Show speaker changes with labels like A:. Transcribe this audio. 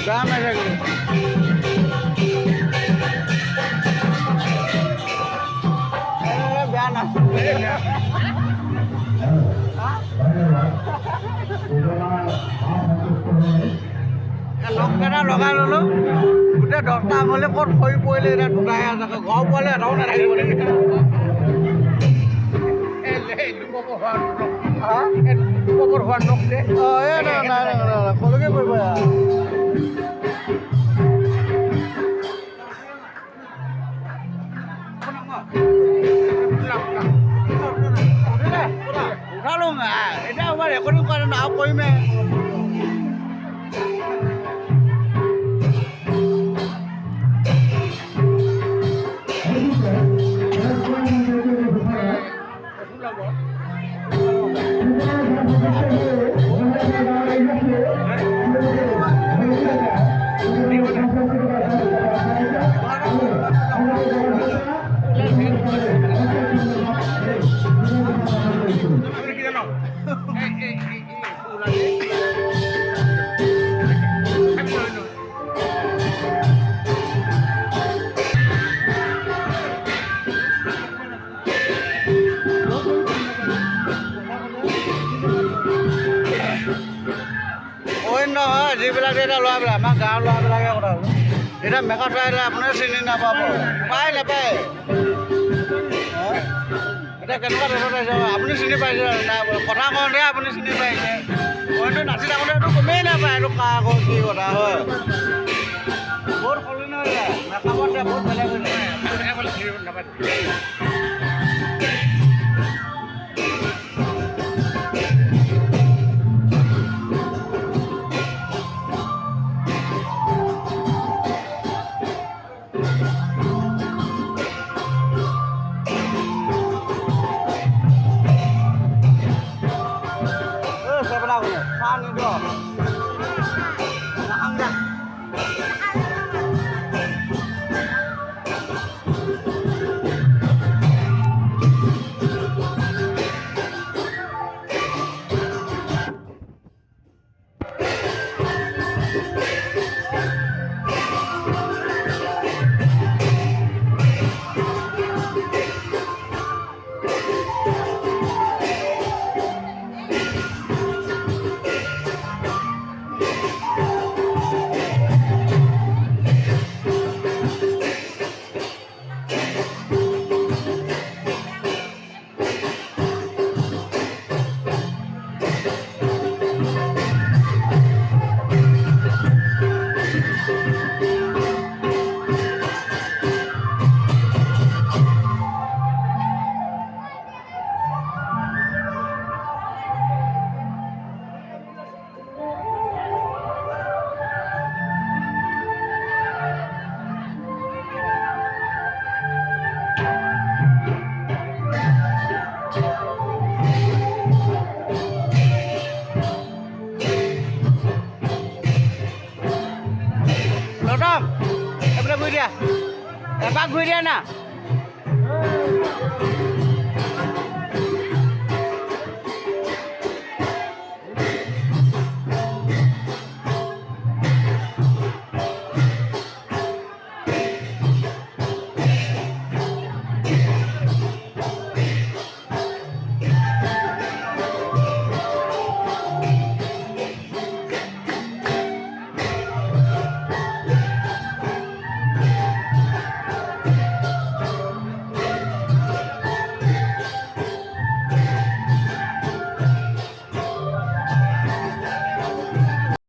A: Dame lagi. Biar লগাই ললো গোটেই 10টা আঙুলি ক'ত সৰি পৰিলে এতিয়া দুটাই আছে ঘৰ পোৱালে এটাও নাথাকিব নেকি কলৈকে পৰিব উঠালো এতিয়া আমাৰ ৰেকৰ্ডিং কৰা আৰু কৰিমে যিবিলাক এতিয়া ল'ৰাবিলাক আমাৰ গাঁৱৰ ল'ৰাবিলাকে কথা এতিয়া মেকআপ চাইলে আপুনি চিনি নাপাব পায় নাপায় এতিয়া কেনেকুৱা ধৰণৰ আপুনি চিনি পাইছে নাই কথা কওঁতে আপুনি চিনি পাইছে মইতো নাচি থাকোঁতেতো গমেই নাপায় এইটো কাৰ আকৌ কি কথা হয় বহুত সলনি হৈ যায় মেকআপত বহুত বেলেগ হৈ যায় এবাৰ ঘূৰি দিয়া না